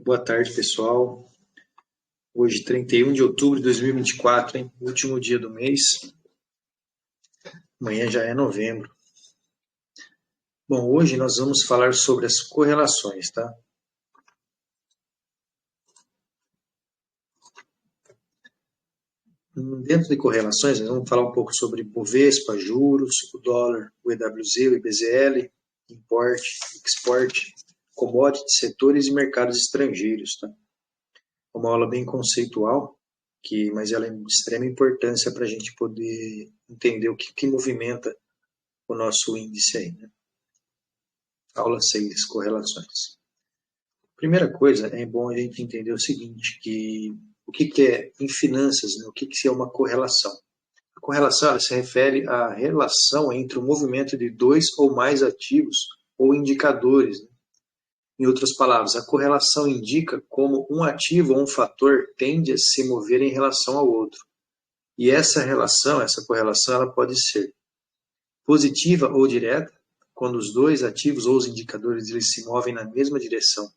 Boa tarde, pessoal. Hoje, 31 de outubro de 2024, hein? Último dia do mês. Amanhã já é novembro. Bom, hoje nós vamos falar sobre as correlações, tá? Dentro de correlações, nós vamos falar um pouco sobre Bovespa, juros, o dólar, o EWZ, o IBZL, import, export, commodities, setores e mercados estrangeiros, tá? Uma aula bem conceitual, mas ela é de extrema importância para a gente poder entender o que movimenta o nosso índice aí, né? Aula 6, correlações. Primeira coisa, é bom a gente entender o seguinte, que o que é em finanças, né? O que é uma correlação? A correlação ela se refere à relação entre o movimento de dois ou mais ativos ou indicadores, né? Em outras palavras, a correlação indica como um ativo ou um fator tende a se mover em relação ao outro. E essa correlação, ela pode ser positiva ou direta, quando os dois ativos ou os indicadores eles se movem na mesma direção.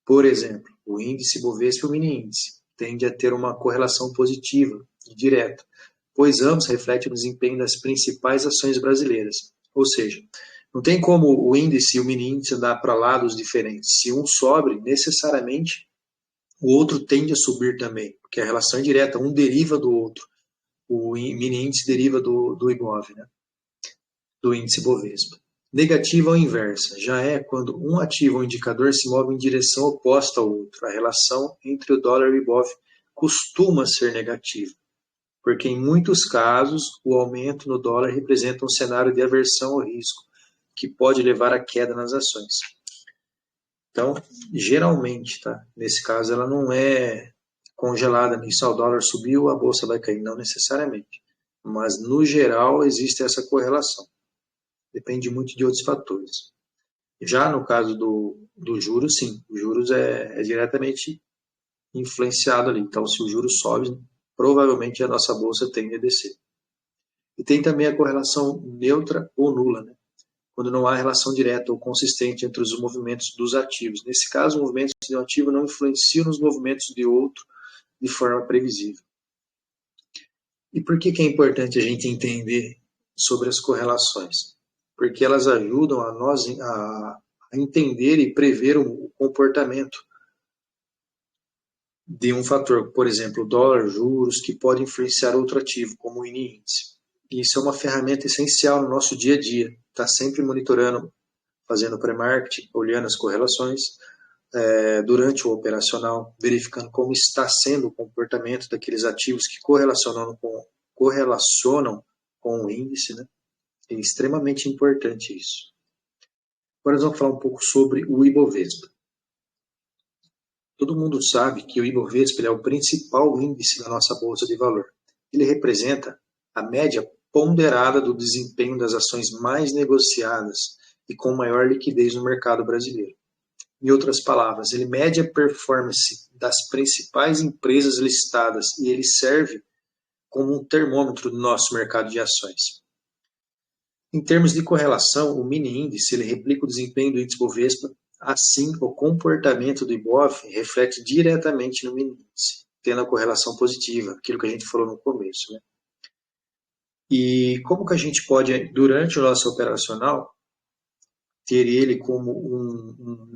Por exemplo, o índice Bovespa e o mini índice tende a ter uma correlação positiva e direta, pois ambos refletem o desempenho das principais ações brasileiras. Ou seja, não tem como o índice e o mini índice andar para lados diferentes. Se um sobe, necessariamente o outro tende a subir também, porque a relação é direta, um deriva do outro. O mini índice deriva do IBOV, né? Do índice Bovespa. Negativa ou inversa já é quando um ativo ou indicador se move em direção oposta ao outro. A relação entre o dólar e o IBOV costuma ser negativa, porque em muitos casos o aumento no dólar representa um cenário de aversão ao risco, que pode levar à queda nas ações. Então, geralmente, tá? Nesse caso, ela não é congelada nisso, o dólar subiu, a bolsa vai cair, não necessariamente. Mas, no geral, existe essa correlação. Depende muito de outros fatores. Já no caso do juros, sim, o juros é diretamente influenciado ali. Então, se o juros sobe, provavelmente a nossa bolsa tende a descer. E tem também a correlação neutra ou nula, né? Quando não há relação direta ou consistente entre os movimentos dos ativos. Nesse caso, os movimentos de um ativo não influenciam nos movimentos de outro de forma previsível. E por que é importante a gente entender sobre as correlações? Porque elas ajudam a nós a entender e prever o comportamento de um fator, por exemplo, o dólar, juros, que pode influenciar outro ativo, como o índice. Isso é uma ferramenta essencial no nosso dia a dia. Está sempre monitorando, fazendo pré-marketing, olhando as correlações, durante o operacional, verificando como está sendo o comportamento daqueles ativos que correlacionam com o índice, né? É extremamente importante isso. Agora nós vamos falar um pouco sobre o Ibovespa. Todo mundo sabe que o Ibovespa é o principal índice da nossa bolsa de valor. Ele representa a média ponderada do desempenho das ações mais negociadas e com maior liquidez no mercado brasileiro. Em outras palavras, ele mede a performance das principais empresas listadas e ele serve como um termômetro do nosso mercado de ações. Em termos de correlação, o mini índice ele replica o desempenho do índice Bovespa. Assim, o comportamento do IBOV reflete diretamente no mini índice, tendo a correlação positiva, aquilo que a gente falou no começo, né? E como que a gente pode, durante o nosso operacional, ter ele como um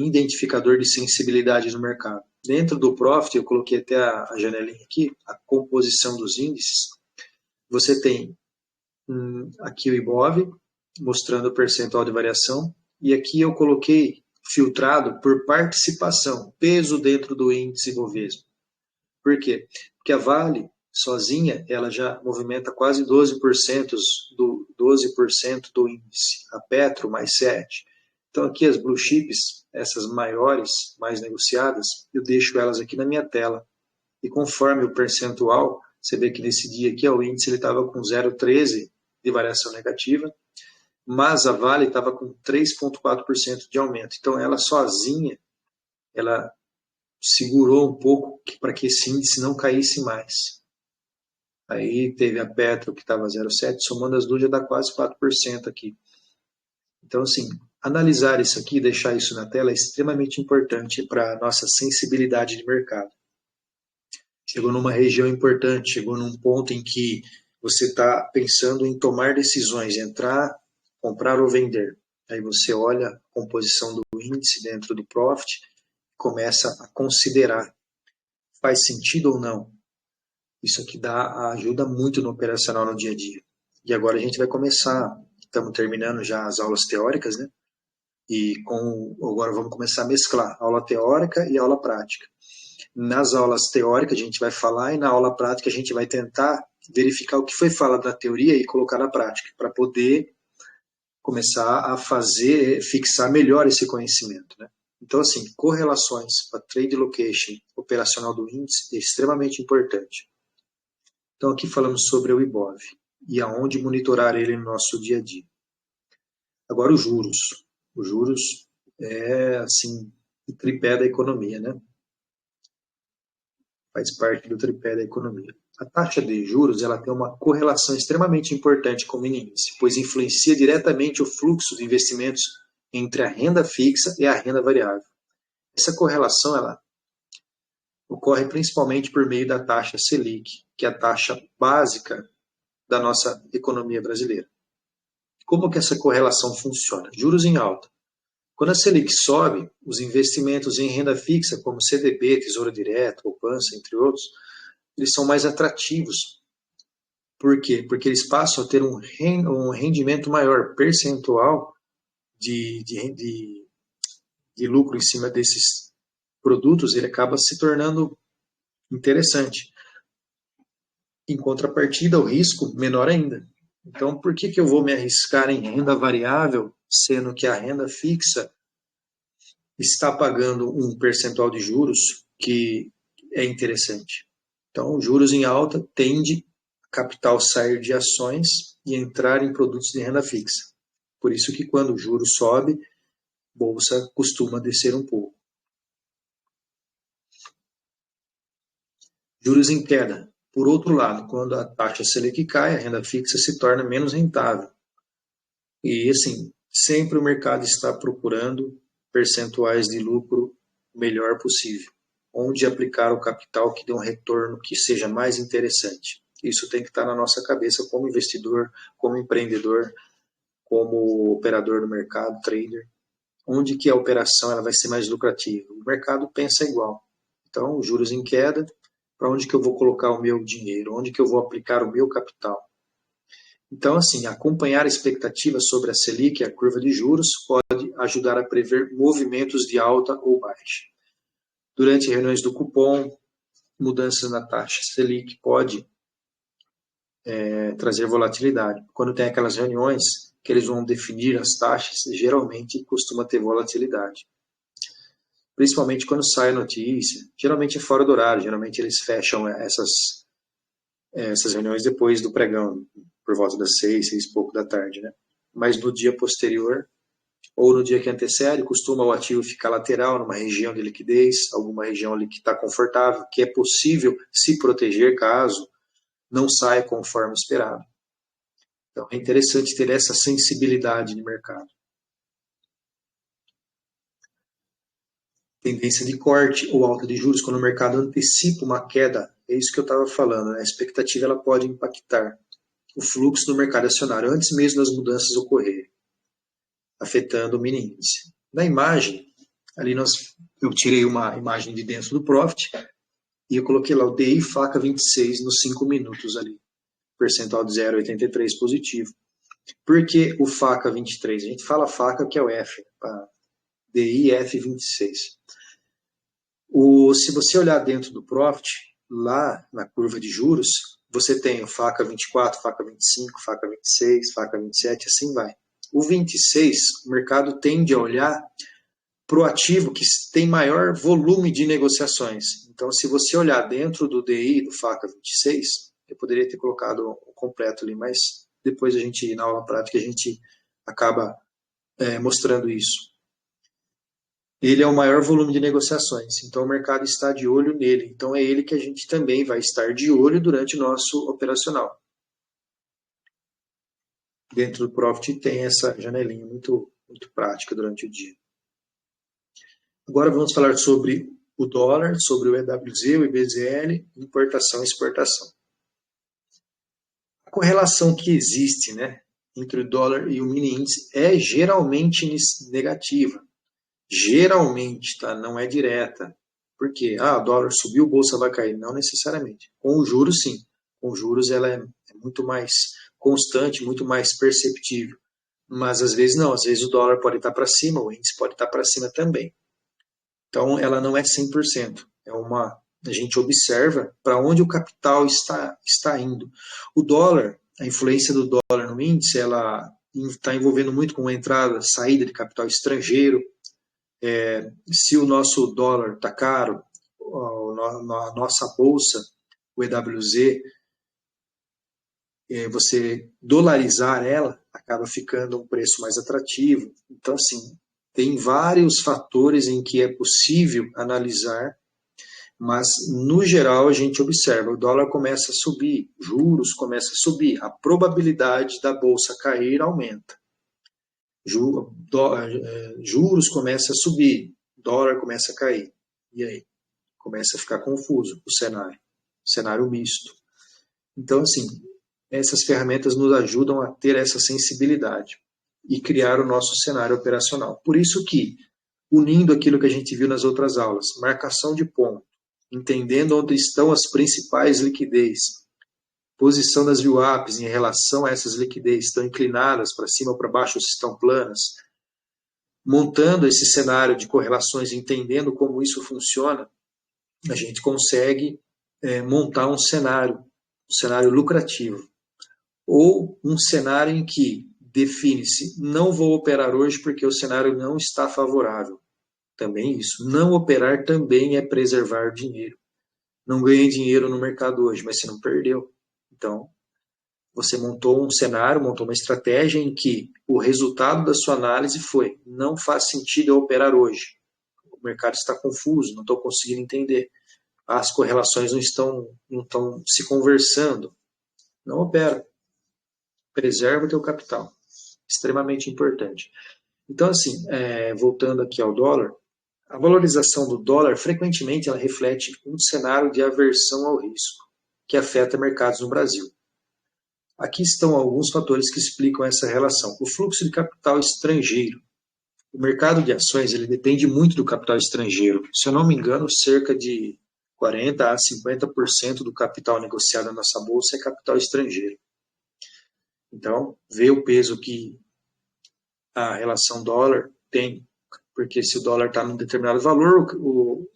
identificador de sensibilidade no mercado? Dentro do Profit, eu coloquei até a janelinha aqui, a composição dos índices. Você tem aqui o IBOV, mostrando o percentual de variação, e aqui eu coloquei filtrado por participação, peso dentro do índice Bovespa. Por quê? Porque a Vale, sozinha, ela já movimenta quase 12% do índice. A Petro, mais 7%. Então, aqui as blue chips, essas maiores, mais negociadas, eu deixo elas aqui na minha tela. E conforme o percentual, você vê que nesse dia aqui, o índice estava com 0,13% de variação negativa, mas a Vale estava com 3,4% de aumento. Então, ela sozinha, ela segurou um pouco para que esse índice não caísse mais. Aí teve a Petro, que estava 0,7%, somando as duas já dá quase 4% aqui. Então, assim, analisar isso aqui, deixar isso na tela é extremamente importante para a nossa sensibilidade de mercado. Chegou numa região importante, chegou num ponto em que você está pensando em tomar decisões, entrar, comprar ou vender. Aí você olha a composição do índice dentro do Profit, começa a considerar, faz sentido ou não? Isso aqui ajuda muito no operacional no dia a dia. E agora a gente vai começar, estamos terminando já as aulas teóricas, né? E agora vamos começar a mesclar aula teórica e aula prática. Nas aulas teóricas a gente vai falar e na aula prática a gente vai tentar verificar o que foi falado na teoria e colocar na prática, para poder começar a fixar melhor esse conhecimento, né? Então, assim, correlações para trade location operacional do índice é extremamente importante. Então, aqui falamos sobre o IBOV e aonde monitorar ele no nosso dia a dia. Agora, os juros. Os juros é, assim, o tripé da economia, né? Faz parte do tripé da economia. A taxa de juros ela tem uma correlação extremamente importante com o mini índice, pois influencia diretamente o fluxo de investimentos entre a renda fixa e a renda variável. Essa correlação ela ocorre principalmente por meio da taxa Selic, que é a taxa básica da nossa economia brasileira. Como que essa correlação funciona? Juros em alta. Quando a Selic sobe, os investimentos em renda fixa, como CDB, Tesouro Direto, poupança, entre outros, eles são mais atrativos. Por quê? Porque eles passam a ter um rendimento maior, percentual de lucro em cima desses produtos, ele acaba se tornando interessante. Em contrapartida, o risco menor ainda. Então, por que eu vou me arriscar em renda variável, sendo que a renda fixa está pagando um percentual de juros que é interessante? Então, juros em alta tende a capital sair de ações e entrar em produtos de renda fixa. Por isso que quando o juro sobe, bolsa costuma descer um pouco. Juros em queda. Por outro lado, quando a taxa Selic cai, a renda fixa se torna menos rentável. E, assim, sempre o mercado está procurando percentuais de lucro melhor possível, onde aplicar o capital que dê um retorno que seja mais interessante. Isso tem que estar na nossa cabeça como investidor, como empreendedor, como operador no mercado, trader. Onde que a operação ela vai ser mais lucrativa? O mercado pensa igual. Então, juros em queda, para onde que eu vou colocar o meu dinheiro? Onde que eu vou aplicar o meu capital? Então, assim, acompanhar a expectativa sobre a Selic e a curva de juros pode ajudar a prever movimentos de alta ou baixa. Durante reuniões do cupom, mudanças na taxa Selic pode trazer volatilidade. Quando tem aquelas reuniões que eles vão definir as taxas, geralmente costuma ter volatilidade. Principalmente quando sai a notícia, geralmente é fora do horário, geralmente eles fecham essas reuniões depois do pregão, por volta das 6 e pouco da tarde, né? Mas no dia posterior, ou no dia que antecede, costuma o ativo ficar lateral, numa região de liquidez, alguma região ali que está confortável, que é possível se proteger caso não saia conforme esperado. Então é interessante ter essa sensibilidade de mercado. Tendência de corte ou alta de juros, quando o mercado antecipa uma queda, é isso que eu estava falando, né? A expectativa ela pode impactar o fluxo do mercado acionário antes mesmo das mudanças ocorrerem, afetando o mini índice. Na imagem, ali eu tirei uma imagem de dentro do Profit e eu coloquei lá o DI faca 26 nos 5 minutos ali, percentual de 0,83 positivo. Por que o faca 23? A gente fala faca que é o F, para DI F26. Se você olhar dentro do Profit, lá na curva de juros, você tem o faca 24, faca 25, faca 26, faca 27, assim vai. O 26, o mercado tende a olhar para o ativo que tem maior volume de negociações. Então, se você olhar dentro do DI do faca 26, eu poderia ter colocado o completo ali, mas depois na aula prática, a gente acaba mostrando isso. Ele é o maior volume de negociações, então o mercado está de olho nele. Então é ele que a gente também vai estar de olho durante o nosso operacional. Dentro do Profit tem essa janelinha muito muito prática durante o dia. Agora vamos falar sobre o dólar, sobre o EWZ, o IBZL, importação e exportação. A correlação que existe, né, entre o dólar e o mini índice é geralmente negativa. Geralmente, tá? Não é direta. Por quê? O dólar subiu, a bolsa vai cair. Não necessariamente. Com os juros, sim. Com os juros, ela é muito mais constante, muito mais perceptível. Mas, às vezes, não. Às vezes, o dólar pode estar para cima, o índice pode estar para cima também. Então, ela não é 100%. A gente observa para onde o capital está indo. O dólar, a influência do dólar no índice, ela está envolvendo muito com a entrada, saída de capital estrangeiro. Se o nosso dólar está caro, a nossa bolsa, o EWZ, você dolarizar ela, acaba ficando um preço mais atrativo. Então, assim, tem vários fatores em que é possível analisar, mas, no geral, a gente observa, o dólar começa a subir, juros começam a subir, a probabilidade da bolsa cair aumenta. Juros começam a subir, dólar começa a cair. E aí? Começa a ficar confuso o cenário misto. Então, assim, essas ferramentas nos ajudam a ter essa sensibilidade e criar o nosso cenário operacional. Por isso que, unindo aquilo que a gente viu nas outras aulas, marcação de ponto, entendendo onde estão as principais liquidez, posição das VWAPs em relação a essas liquidez, estão inclinadas para cima ou para baixo ou se estão planas, montando esse cenário de correlações, entendendo como isso funciona, a gente consegue montar um cenário lucrativo. Ou um cenário em que define-se, não vou operar hoje porque o cenário não está favorável. Também isso. Não operar também é preservar dinheiro. Não ganhei dinheiro no mercado hoje, mas você não perdeu. Então, você montou um cenário, montou uma estratégia em que o resultado da sua análise foi: não faz sentido eu operar hoje. O mercado está confuso, não estou conseguindo entender. As correlações não estão se conversando. Não opera. Preserva o teu capital. Extremamente importante. Então, assim, voltando aqui ao dólar, a valorização do dólar, frequentemente, ela reflete um cenário de aversão ao risco, que afeta mercados no Brasil. Aqui estão alguns fatores que explicam essa relação. O fluxo de capital estrangeiro. O mercado de ações ele depende muito do capital estrangeiro. Se eu não me engano, cerca de 40% a 50% do capital negociado na nossa bolsa é capital estrangeiro. Então, vê o peso que a relação dólar tem, porque se o dólar está num determinado valor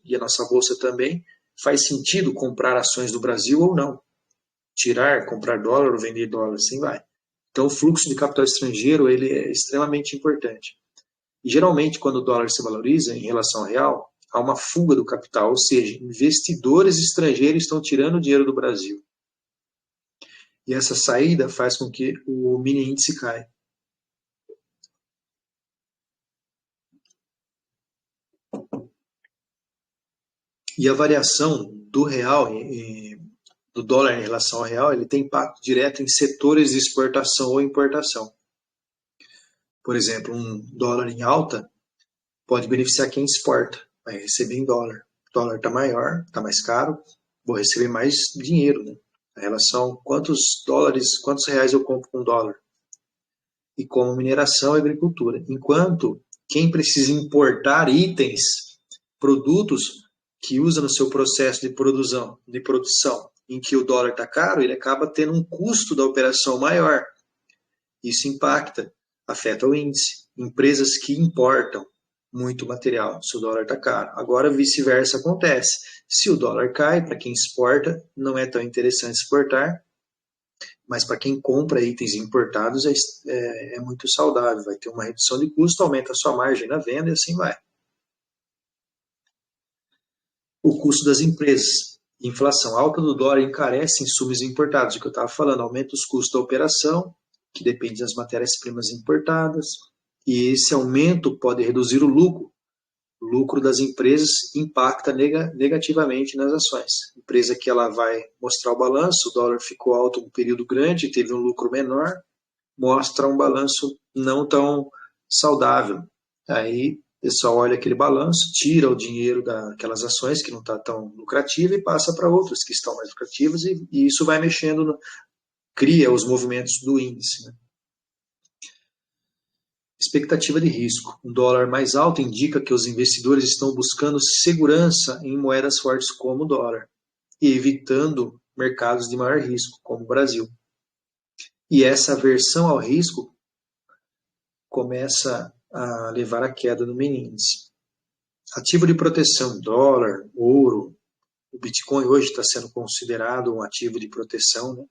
e a nossa bolsa também, faz sentido comprar ações do Brasil ou não. Comprar dólar ou vender dólar, assim vai. Então, o fluxo de capital estrangeiro ele é extremamente importante. E, geralmente, quando o dólar se valoriza em relação ao real, há uma fuga do capital, ou seja, investidores estrangeiros estão tirando o dinheiro do Brasil. E essa saída faz com que o mini índice caia. E a variação do real, do dólar em relação ao real, ele tem impacto direto em setores de exportação ou importação. Por exemplo, um dólar em alta pode beneficiar quem exporta, vai receber em dólar. O dólar está maior, está mais caro, vou receber mais dinheiro, né? A relação, quantos reais eu compro com dólar? E como mineração e agricultura. Enquanto quem precisa importar itens, produtos que usa no seu processo de produção, em que o dólar está caro, ele acaba tendo um custo da operação maior. Isso afeta o índice. Empresas que importam muito material, se o dólar está caro. Agora, vice-versa acontece. Se o dólar cai, para quem exporta, não é tão interessante exportar, mas para quem compra itens importados é muito saudável. Vai ter uma redução de custo, aumenta a sua margem na venda e assim vai. O custo das empresas. Inflação alta do dólar encarece insumos importados, o que eu estava falando, aumenta os custos da operação, que depende das matérias-primas importadas, e esse aumento pode reduzir o lucro. O lucro das empresas impacta negativamente nas ações. A empresa que ela vai mostrar o balanço, o dólar ficou alto um período grande, teve um lucro menor, mostra um balanço não tão saudável. Aí o pessoal olha aquele balanço, tira o dinheiro daquelas ações que não está tão lucrativa e passa para outras que estão mais lucrativas, e isso vai mexendo, cria os movimentos do índice, né? Expectativa de risco. Um dólar mais alto indica que os investidores estão buscando segurança em moedas fortes como o dólar e evitando mercados de maior risco, como o Brasil. E essa aversão ao risco começa a levar à queda do mini índice. Ativo de proteção, dólar, ouro, o Bitcoin hoje está sendo considerado um ativo de proteção, né?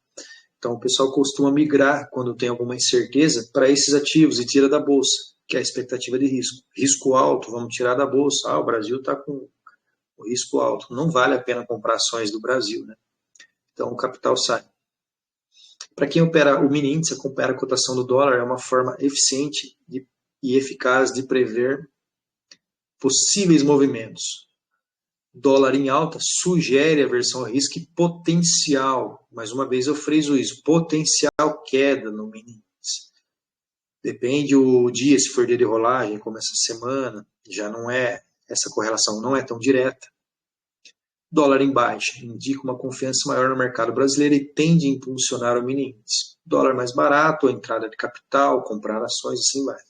Então o pessoal costuma migrar, quando tem alguma incerteza, para esses ativos e tira da bolsa, que é a expectativa de risco. Risco alto, vamos tirar da bolsa. O Brasil está com o risco alto. Não vale a pena comprar ações do Brasil, né? Então o capital sai. Para quem opera o mini índice, acompanhar a cotação do dólar é uma forma eficiente e eficaz de prever possíveis movimentos. Dólar em alta sugere aversão ao risco e potencial, mais uma vez eu friso isso, potencial queda no mini índice. Depende o dia, se for dia de rolagem, como essa semana, já não é, essa correlação não é tão direta. Dólar em baixa indica uma confiança maior no mercado brasileiro e tende a impulsionar o mini índice. Dólar mais barato, entrada de capital, comprar ações, assim vai.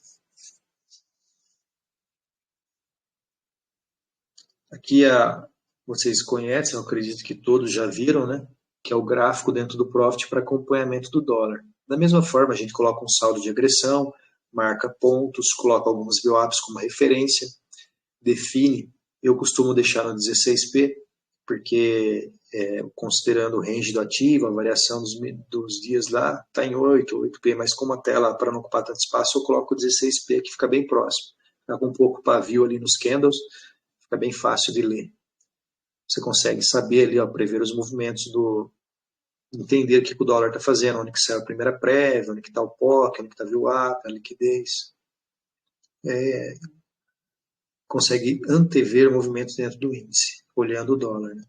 Aqui vocês conhecem, eu acredito que todos já viram, né? Que é o gráfico dentro do Profit para acompanhamento do dólar. Da mesma forma, a gente coloca um saldo de agressão, marca pontos, coloca alguns VWAPs como referência, define. Eu costumo deixar no 16P, porque considerando o range do ativo, a variação dos dias lá, está em 8P, mas como a tela, para não ocupar tanto espaço, eu coloco o 16P, que fica bem próximo. Fica com um pouco pavio ali nos candles, fica bem fácil de ler. Você consegue saber ali, prever os movimentos entender o que o dólar está fazendo, onde que saiu a primeira prévia, onde que está o POC, onde que está o VWAP, a liquidez. Consegue antever movimentos dentro do índice, olhando o dólar, né?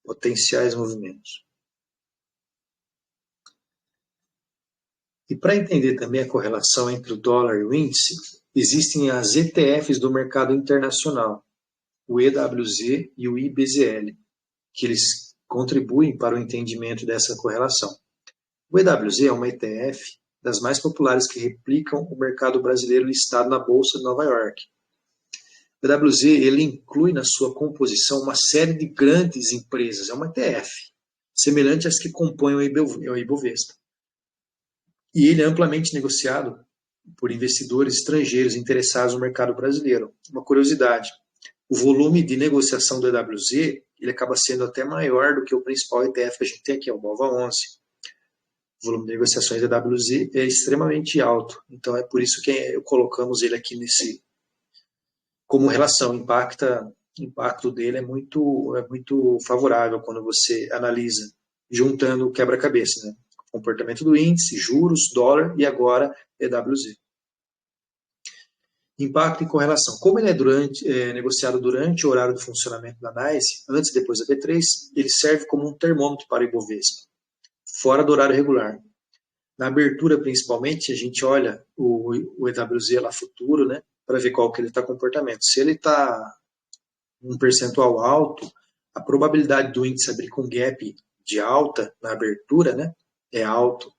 Potenciais movimentos. E para entender também a correlação entre o dólar e o índice, existem as ETFs do mercado internacional, o EWZ e o IBZL, que eles contribuem para o entendimento dessa correlação. O EWZ é uma ETF das mais populares que replicam o mercado brasileiro listado na Bolsa de Nova York. O EWZ ele inclui na sua composição uma série de grandes empresas, é uma ETF, semelhante às que compõem o Ibovespa. E ele é amplamente negociado por investidores estrangeiros interessados no mercado brasileiro. Uma curiosidade, o volume de negociação do EWZ ele acaba sendo até maior do que o principal ETF que a gente tem aqui, o BOVA11. O volume de negociações do EWZ é extremamente alto, então é por isso que colocamos ele aqui como relação. O impacto dele é muito favorável quando você analisa, juntando o quebra-cabeça, né? Comportamento do índice, juros, dólar e agora EWZ. Impacto e correlação. Como ele é negociado durante o horário de funcionamento da NYSE, antes e depois da B3, ele serve como um termômetro para o Ibovespa, fora do horário regular. Na abertura, principalmente, a gente olha o EWZ lá futuro, né, para ver qual que ele está comportamento. Se ele está um percentual alto, a probabilidade do índice abrir com gap de alta na abertura, né, é alto.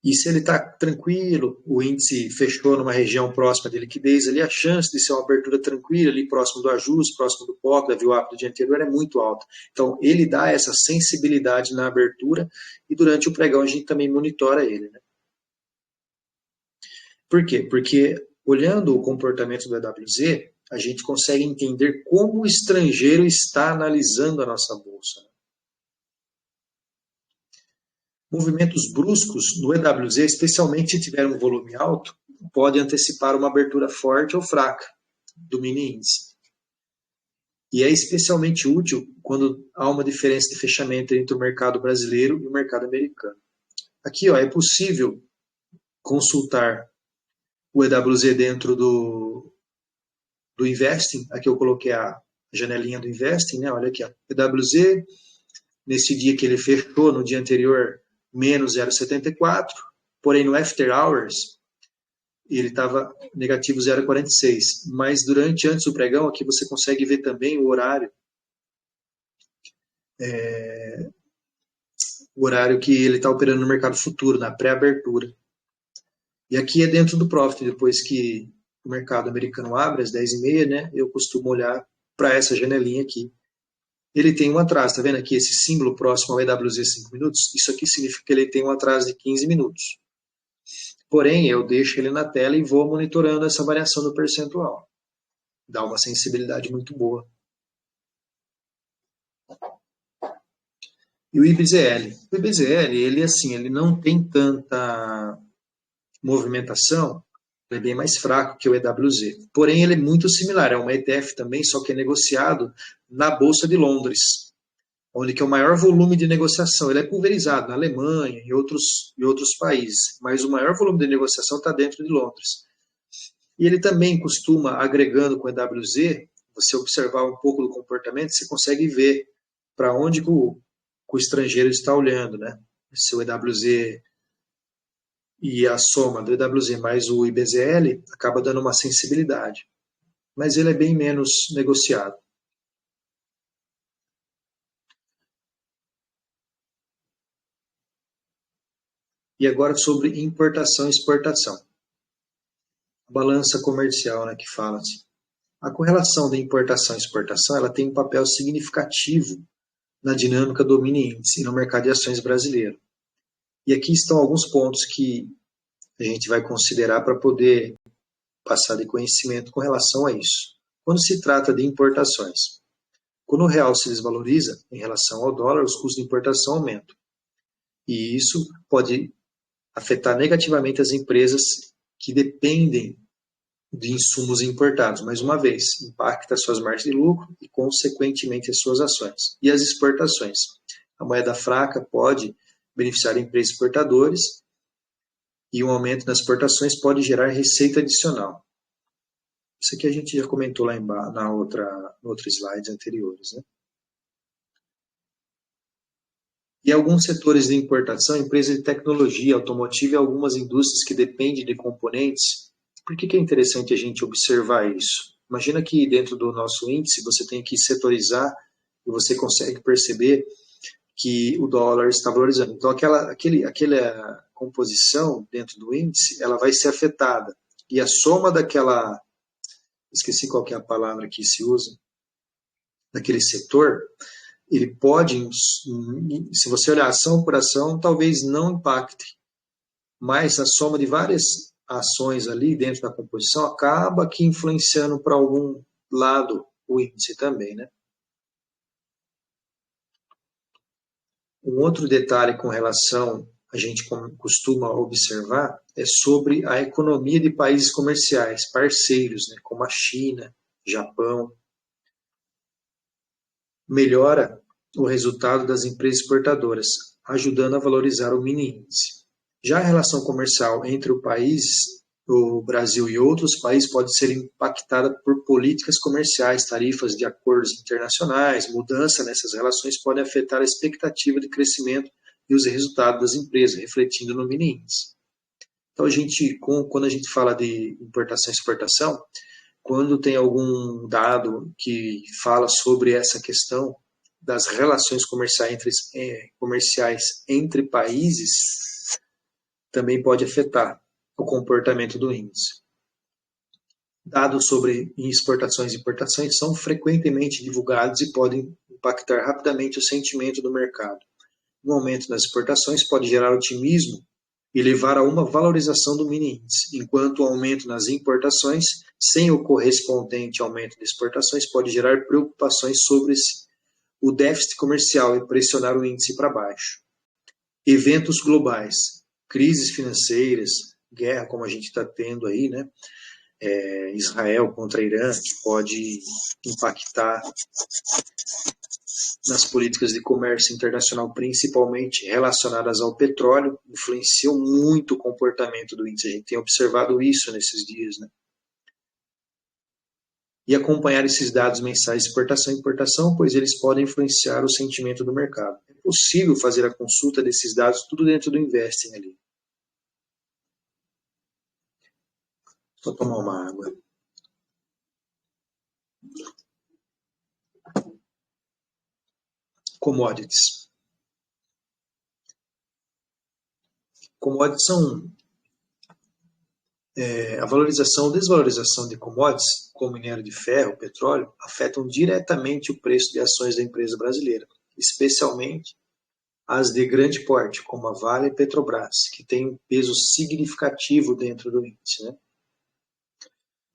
E se ele está tranquilo, o índice fechou numa região próxima de liquidez, ali a chance de ser uma abertura tranquila, ali próximo do ajuste, próximo do POC, da VWAP do dia anterior, é muito alta. Então, ele dá essa sensibilidade na abertura e durante o pregão a gente também monitora ele, né? Por quê? Porque olhando o comportamento do EWZ, a gente consegue entender como o estrangeiro está analisando a nossa bolsa. Movimentos bruscos no EWZ, especialmente se tiver um volume alto, pode antecipar uma abertura forte ou fraca do mini índice. E é especialmente útil quando há uma diferença de fechamento entre o mercado brasileiro e o mercado americano. Aqui é possível consultar o EWZ dentro do Investing. Aqui eu coloquei a janelinha do Investing, né? Olha aqui, EWZ, nesse dia que ele fechou, no dia anterior, menos 0,74, porém no After Hours, e ele estava negativo 0,46. Mas antes do pregão, aqui você consegue ver também o horário que ele está operando no mercado futuro, na pré-abertura. E aqui é dentro do Profit, depois que o mercado americano abre às 10h30, né, eu costumo olhar para essa janelinha aqui. Ele tem um atraso, tá vendo aqui esse símbolo próximo ao EWZ 5 minutos? Isso aqui significa que ele tem um atraso de 15 minutos. Porém, eu deixo ele na tela e vou monitorando essa variação do percentual. Dá uma sensibilidade muito boa. E o IBZL? O IBZL, ele não tem tanta movimentação, ele é bem mais fraco que o EWZ. Porém, ele é muito similar, é uma ETF também, só que é negociado na Bolsa de Londres, onde que é o maior volume de negociação. Ele é pulverizado na Alemanha e outros países, mas o maior volume de negociação está dentro de Londres. E ele também costuma, agregando com o EWZ, você observar um pouco do comportamento, você consegue ver para onde que o estrangeiro está olhando, né? Se o EWZ e a soma do EWZ mais o IBZL acaba dando uma sensibilidade. Mas ele é bem menos negociado. E agora sobre importação e exportação. A balança comercial, né, que fala-se. A correlação da importação e exportação ela tem um papel significativo na dinâmica do mini índice e no mercado de ações brasileiro. E aqui estão alguns pontos que a gente vai considerar para poder passar de conhecimento com relação a isso. Quando se trata de importações, quando o real se desvaloriza em relação ao dólar, os custos de importação aumentam. E isso pode afetar negativamente as empresas que dependem de insumos importados. Mais uma vez, impacta suas margens de lucro e, consequentemente, as suas ações. E as exportações. A moeda fraca pode beneficiar empresas exportadoras e um aumento nas exportações pode gerar receita adicional. Isso aqui a gente já comentou lá embaixo, no outro slides anteriores, né? E alguns setores de importação, empresas de tecnologia, automotiva e algumas indústrias que dependem de componentes. Por que é interessante a gente observar isso? Imagina que dentro do nosso índice você tem que setorizar e você consegue perceber que o dólar está valorizando. Então, aquela composição dentro do índice, ela vai ser afetada. E a soma daquela, esqueci qual que é a palavra que se usa, daquele setor, ele pode, se você olhar ação por ação, talvez não impacte, mas a soma de várias ações ali dentro da composição acaba aqui influenciando para algum lado o índice também, né? Um outro detalhe com relação, a gente costuma observar, é sobre a economia de países comerciais, parceiros, né, como a China, Japão. Melhora o resultado das empresas exportadoras, ajudando a valorizar o mini índice. Já a relação comercial entre o Brasil e outros países pode ser impactada por políticas comerciais, tarifas de acordos internacionais, mudança nessas relações podem afetar a expectativa de crescimento e os resultados das empresas, refletindo no mini índice. Então, quando a gente fala de importação e exportação, quando tem algum dado que fala sobre essa questão das relações comerciais entre países, também pode afetar o comportamento do índice. Dados sobre exportações e importações são frequentemente divulgados e podem impactar rapidamente o sentimento do mercado. Um aumento nas exportações pode gerar otimismo e levar a uma valorização do mini índice, enquanto o aumento nas importações, sem o correspondente aumento de exportações, pode gerar preocupações sobre o déficit comercial e pressionar o índice para baixo. Eventos globais, crises financeiras, guerra como a gente está tendo aí, né? Israel contra Irã, que pode impactar nas políticas de comércio internacional, principalmente relacionadas ao petróleo, influenciam muito o comportamento do índice. A gente tem observado isso nesses dias, né? E acompanhar esses dados mensais de exportação e importação, pois eles podem influenciar o sentimento do mercado. É possível fazer a consulta desses dados tudo dentro do Investing ali. Só tomar uma água. Commodities. Commodities são a valorização ou desvalorização de commodities, como minério de ferro, petróleo, afetam diretamente o preço de ações da empresa brasileira, especialmente as de grande porte, como a Vale e Petrobras, que têm um peso significativo dentro do índice, né?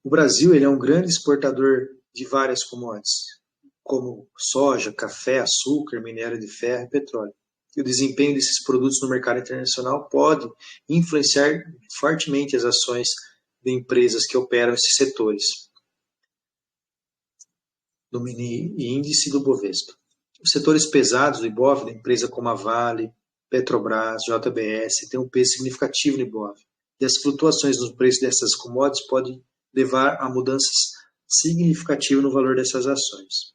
O Brasil ele é um grande exportador de várias commodities, como soja, café, açúcar, minério de ferro e petróleo. E o desempenho desses produtos no mercado internacional pode influenciar fortemente as ações de empresas que operam esses setores, do mini índice do Bovespa. Os setores pesados do Ibov, da empresa como a Vale, Petrobras, JBS, têm um peso significativo no Ibov. E as flutuações nos preços dessas commodities podem levar a mudanças significativas no valor dessas ações.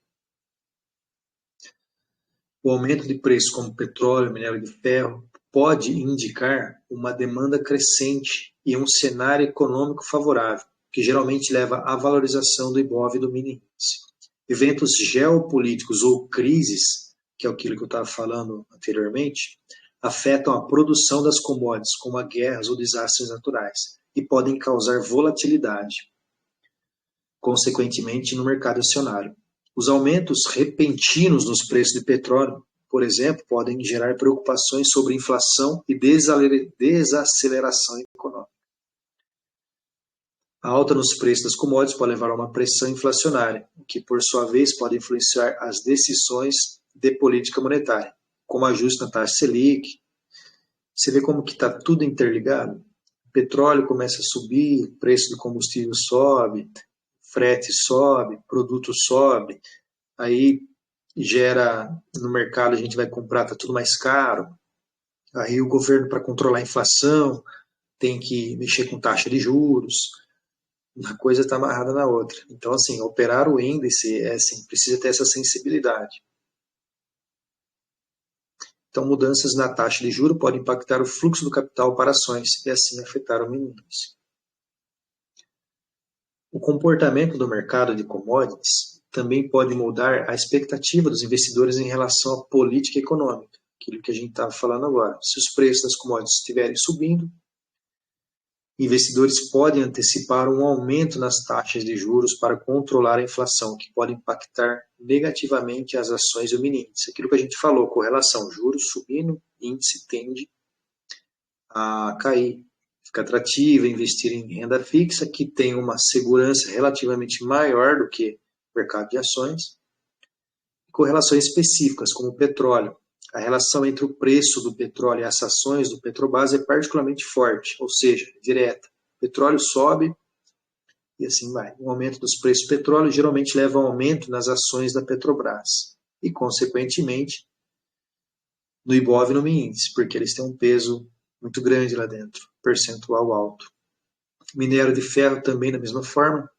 O aumento de preços como petróleo, minério de ferro, pode indicar uma demanda crescente e um cenário econômico favorável, que geralmente leva à valorização do Ibov e do mini índice. Eventos geopolíticos ou crises, que é aquilo que eu estava falando anteriormente, afetam a produção das commodities, como a guerras ou desastres naturais, e podem causar volatilidade, consequentemente, no mercado acionário. Os aumentos repentinos nos preços de petróleo, por exemplo, podem gerar preocupações sobre inflação e desaceleração econômica. A alta nos preços das commodities pode levar a uma pressão inflacionária, o que, por sua vez, pode influenciar as decisões de política monetária, como ajuste na taxa Selic. Você vê como que está tudo interligado? O petróleo começa a subir, o preço do combustível sobe, frete sobe, produto sobe, aí gera no mercado, a gente vai comprar, está tudo mais caro, aí o governo, para controlar a inflação, tem que mexer com taxa de juros, uma coisa está amarrada na outra. Então, assim, operar o índice assim, precisa ter essa sensibilidade. Então, mudanças na taxa de juros podem impactar o fluxo do capital para ações e assim afetar o mini índice. O comportamento do mercado de commodities também pode moldar a expectativa dos investidores em relação à política econômica, aquilo que a gente estava falando agora. Se os preços das commodities estiverem subindo, investidores podem antecipar um aumento nas taxas de juros para controlar a inflação, que pode impactar negativamente as ações do mini índice. Aquilo que a gente falou, correlação, juros subindo, índice tende a cair. Fica atrativo investir em renda fixa, que tem uma segurança relativamente maior do que o mercado de ações. Correlações específicas, como o petróleo. A relação entre o preço do petróleo e as ações do Petrobras é particularmente forte, ou seja, direta. O petróleo sobe e assim vai. O aumento dos preços do petróleo geralmente leva a um aumento nas ações da Petrobras e, consequentemente, no Ibov e no mini índice, porque eles têm um peso muito grande lá dentro, percentual alto. Minério de ferro também da mesma forma.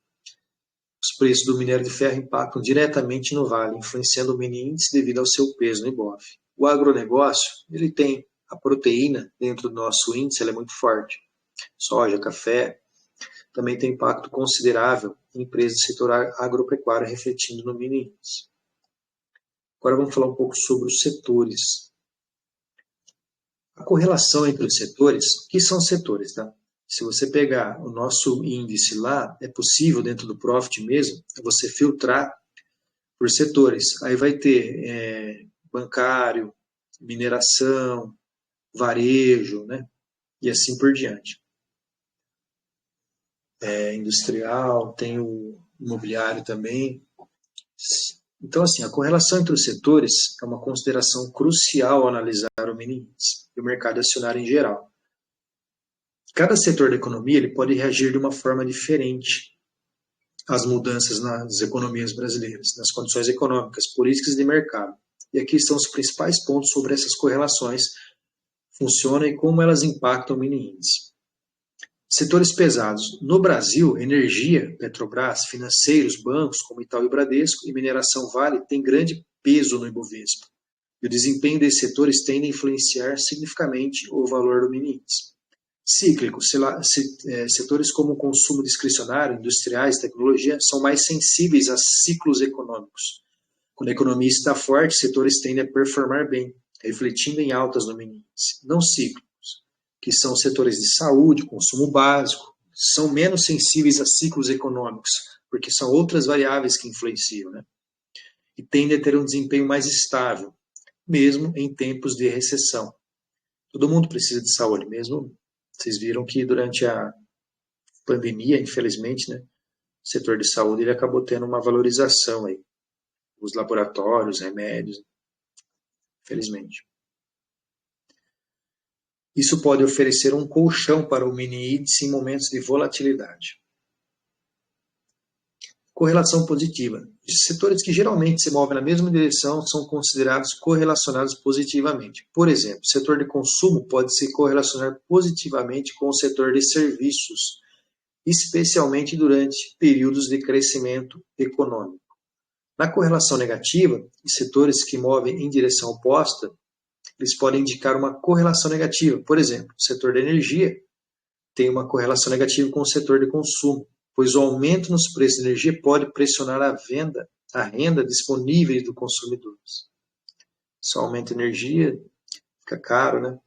Os preços do minério de ferro impactam diretamente no Vale, influenciando o mini índice devido ao seu peso no Ibov. O agronegócio, ele tem a proteína dentro do nosso índice, ela é muito forte. Soja, café, também tem impacto considerável em empresas do setor agropecuário, refletindo no mini índice. Agora vamos falar um pouco sobre os setores. A correlação entre os setores, o que são setores, tá? Se você pegar o nosso índice lá, é possível, dentro do Profit mesmo, você filtrar por setores. Aí vai ter bancário, mineração, varejo, né? E assim por diante. Industrial, tem o imobiliário também. Então, assim, a correlação entre os setores é uma consideração crucial ao analisar o mini índice e o mercado acionário em geral. Cada setor da economia ele pode reagir de uma forma diferente às mudanças nas economias brasileiras, nas condições econômicas, políticas e de mercado. E aqui estão os principais pontos sobre essas correlações, funcionam e como elas impactam o mini índice. Setores pesados. No Brasil, energia, Petrobras, financeiros, bancos como Itaú e Bradesco e mineração Vale têm grande peso no Ibovespa. E o desempenho desses setores tende a influenciar significativamente o valor do mini índice. Cíclico, setores como consumo discricionário, industriais, tecnologia, são mais sensíveis a ciclos econômicos. Quando a economia está forte, setores tendem a performar bem, refletindo em altas no mini índice. Não cíclicos, que são setores de saúde, consumo básico, são menos sensíveis a ciclos econômicos, porque são outras variáveis que influenciam, né? E tendem a ter um desempenho mais estável, mesmo em tempos de recessão. Todo mundo precisa de saúde, mesmo. Vocês viram que durante a pandemia, infelizmente, né, o setor de saúde ele acabou tendo uma valorização aí. Os laboratórios, remédios, infelizmente. Isso pode oferecer um colchão para o mini índice em momentos de volatilidade. Correlação positiva. Os setores que geralmente se movem na mesma direção são considerados correlacionados positivamente. Por exemplo, o setor de consumo pode se correlacionar positivamente com o setor de serviços, especialmente durante períodos de crescimento econômico. Na correlação negativa, os setores que movem em direção oposta, eles podem indicar uma correlação negativa. Por exemplo, o setor de energia tem uma correlação negativa com o setor de consumo, pois o aumento nos preços de energia pode pressionar a renda disponível dos consumidores. Se aumenta a energia, fica caro, né?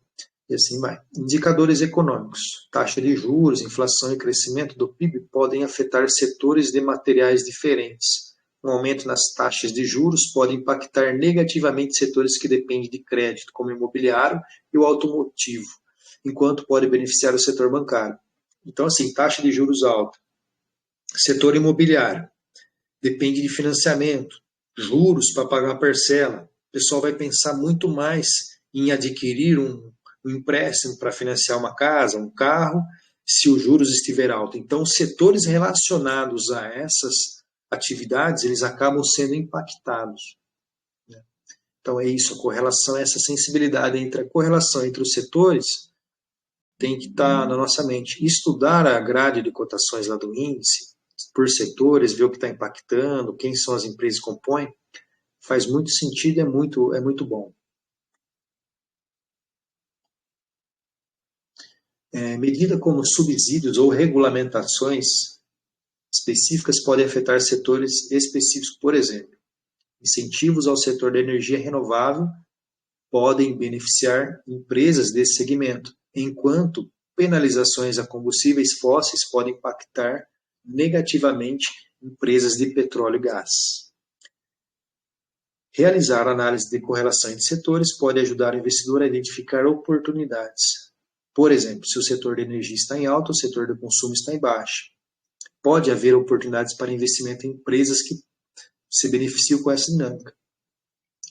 E assim vai. Indicadores econômicos. Taxa de juros, inflação e crescimento do PIB podem afetar setores de materiais diferentes. Um aumento nas taxas de juros pode impactar negativamente setores que dependem de crédito, como o imobiliário e o automotivo, enquanto pode beneficiar o setor bancário. Então, assim, taxa de juros alta. Setor imobiliário. Depende de financiamento, juros para pagar a parcela. O pessoal vai pensar muito mais em adquirir um empréstimo para financiar uma casa, um carro, se os juros estiver alto. Então, os setores relacionados a essas atividades, eles acabam sendo impactados. Então, é isso, a correlação, essa sensibilidade entre a correlação entre os setores tem que estar na nossa mente. Estudar a grade de cotações lá do índice, por setores, ver o que está impactando, quem são as empresas que compõem, faz muito sentido e é muito bom. Medida como subsídios ou regulamentações específicas podem afetar setores específicos, por exemplo. Incentivos ao setor da energia renovável podem beneficiar empresas desse segmento, enquanto penalizações a combustíveis fósseis podem impactar negativamente empresas de petróleo e gás. Realizar análise de correlação entre setores pode ajudar o investidor a identificar oportunidades. Por exemplo, se o setor de energia está em alta, o setor de consumo está em baixa. Pode haver oportunidades para investimento em empresas que se beneficiam com essa dinâmica.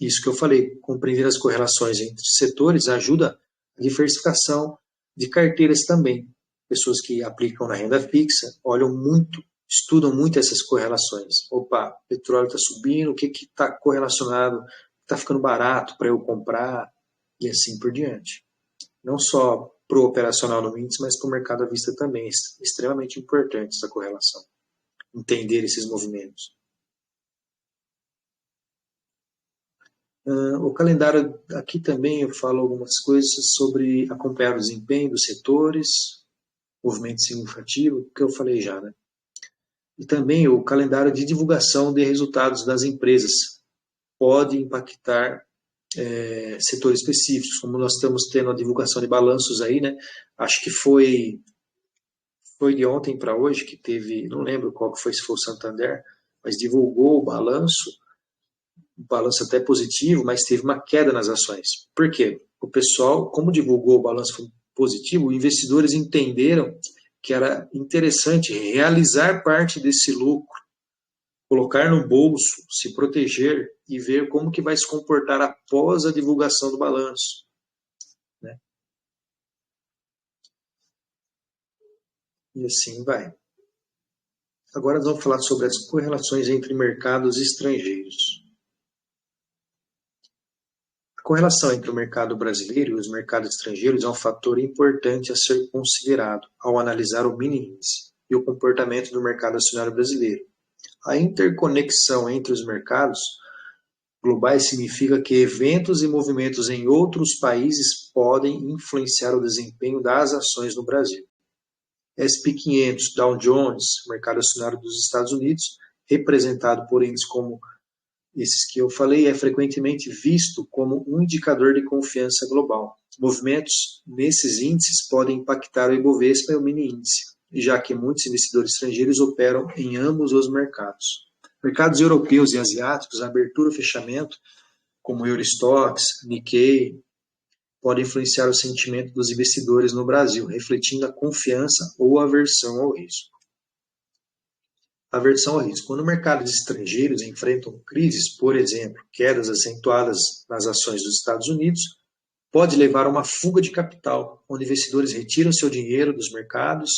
Isso que eu falei, compreender as correlações entre setores ajuda a diversificação de carteiras também. Pessoas que aplicam na renda fixa olham muito, estudam muito essas correlações. Opa, o petróleo está subindo, o que está correlacionado, está ficando barato para eu comprar e assim por diante. Não só para o operacional no índice, mas para o mercado à vista também. É extremamente importante essa correlação. Entender esses movimentos. O calendário, aqui também eu falo algumas coisas sobre acompanhar o desempenho dos setores, movimento significativo, que eu falei já, né? E também o calendário de divulgação de resultados das empresas pode impactar setores específicos, como nós estamos tendo a divulgação de balanços aí, né? Acho que foi de ontem para hoje que teve, não lembro qual que foi, se foi o Santander, mas divulgou o balanço até positivo, mas teve uma queda nas ações. Por quê? O pessoal, como divulgou o balanço positivo, investidores entenderam que era interessante realizar parte desse lucro, colocar no bolso, se proteger e ver como que vai se comportar após a divulgação do balanço. Né? E assim vai. Agora nós vamos falar sobre as correlações entre mercados estrangeiros. A correlação entre o mercado brasileiro e os mercados estrangeiros é um fator importante a ser considerado ao analisar o mini índice e o comportamento do mercado acionário brasileiro. A interconexão entre os mercados globais significa que eventos e movimentos em outros países podem influenciar o desempenho das ações no Brasil. SP500, Dow Jones, mercado acionário dos Estados Unidos, representado por índices como esses que eu falei, é frequentemente visto como um indicador de confiança global. Movimentos nesses índices podem impactar o Ibovespa e o mini índice, já que muitos investidores estrangeiros operam em ambos os mercados. Mercados europeus e asiáticos, abertura e fechamento, como Eurostoxx, Nikkei, podem influenciar o sentimento dos investidores no Brasil, refletindo a confiança ou aversão ao risco. Aversão ao risco. Quando mercados estrangeiros enfrentam crises, por exemplo, quedas acentuadas nas ações dos Estados Unidos, pode levar a uma fuga de capital, onde investidores retiram seu dinheiro dos mercados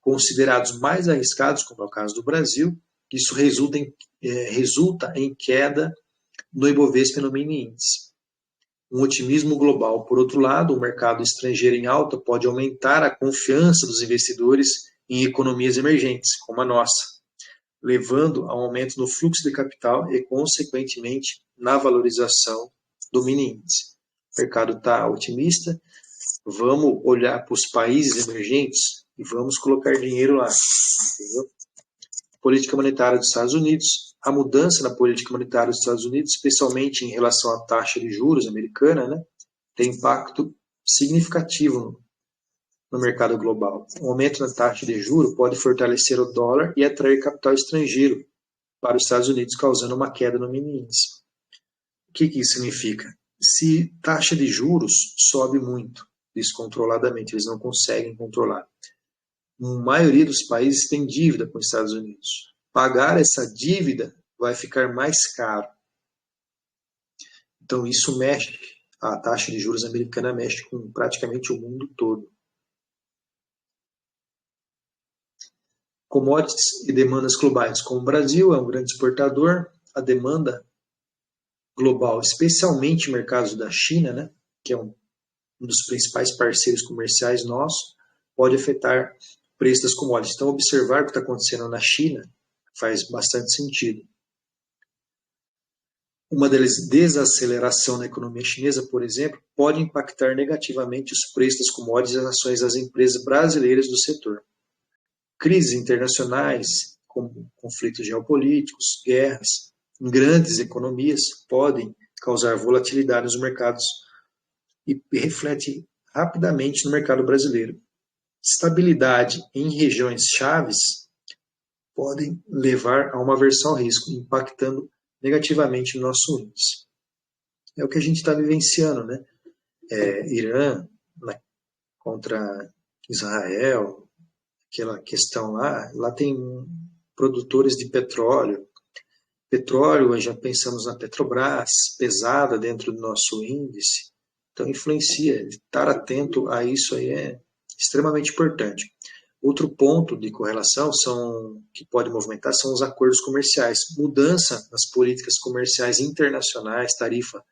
considerados mais arriscados, como é o caso do Brasil. Isso resulta em queda no Ibovespa e no mini índice. Um otimismo global. Por outro lado, o mercado estrangeiro em alta pode aumentar a confiança dos investidores em economias emergentes, como a nossa, levando a um aumento no fluxo de capital e, consequentemente, na valorização do mini índice. O mercado está otimista, vamos olhar para os países emergentes e vamos colocar dinheiro lá. Entendeu? Política monetária dos Estados Unidos. A mudança na política monetária dos Estados Unidos, especialmente em relação à taxa de juros americana, né, tem impacto significativo no mercado global. O aumento na taxa de juros pode fortalecer o dólar e atrair capital estrangeiro para os Estados Unidos, causando uma queda no mini índice. O que isso significa? Se taxa de juros sobe muito, descontroladamente, eles não conseguem controlar. A maioria dos países tem dívida com os Estados Unidos. Pagar essa dívida vai ficar mais caro. Então isso mexe, a taxa de juros americana mexe com praticamente o mundo todo. Commodities e demandas globais. Como o Brasil é um grande exportador, a demanda global, especialmente mercados da China, né, que é um dos principais parceiros comerciais nossos, pode afetar o preço das commodities. Então, observar o que está acontecendo na China faz bastante sentido. Uma desaceleração na economia chinesa, por exemplo, pode impactar negativamente os preços das commodities e as ações das empresas brasileiras do setor. Crises internacionais, como conflitos geopolíticos, guerras, em grandes economias, podem causar volatilidade nos mercados e reflete rapidamente no mercado brasileiro. Estabilidade em regiões chaves podem levar a uma aversão ao risco, impactando negativamente no nosso índice. É o que a gente está vivenciando, né? Irã contra Israel, aquela questão lá tem produtores de petróleo, já pensamos na Petrobras, pesada dentro do nosso índice, então influencia, estar atento a isso aí é extremamente importante. Outro ponto de correlação que pode movimentar são os acordos comerciais. Mudança nas políticas comerciais internacionais, tarifa.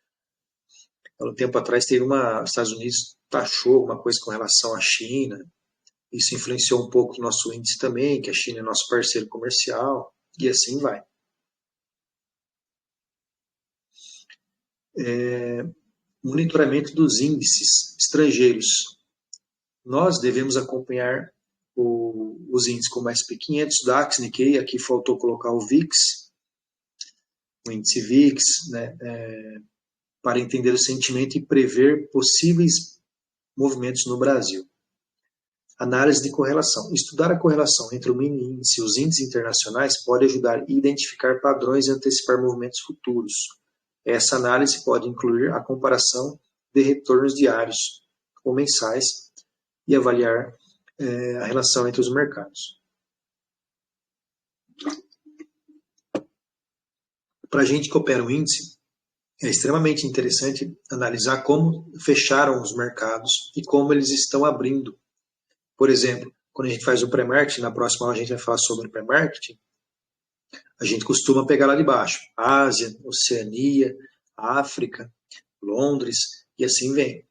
Há um tempo atrás os Estados Unidos taxou alguma coisa com relação à China. Isso influenciou um pouco o nosso índice também, que a China é nosso parceiro comercial, e assim vai. Monitoramento dos índices estrangeiros. Nós devemos acompanhar os índices como SP500, DAX, Nikkei, aqui faltou colocar o VIX, o índice VIX, né, para entender o sentimento e prever possíveis movimentos no Brasil. Análise de correlação. Estudar a correlação entre o mini índice e os índices internacionais pode ajudar a identificar padrões e antecipar movimentos futuros. Essa análise pode incluir a comparação de retornos diários ou mensais e avaliar a relação entre os mercados. Para a gente que opera um índice, é extremamente interessante analisar como fecharam os mercados e como eles estão abrindo. Por exemplo, quando a gente faz o pré-marketing, na próxima aula a gente vai falar sobre o pré-marketing, a gente costuma pegar lá de baixo, Ásia, Oceania, África, Londres, e assim vem,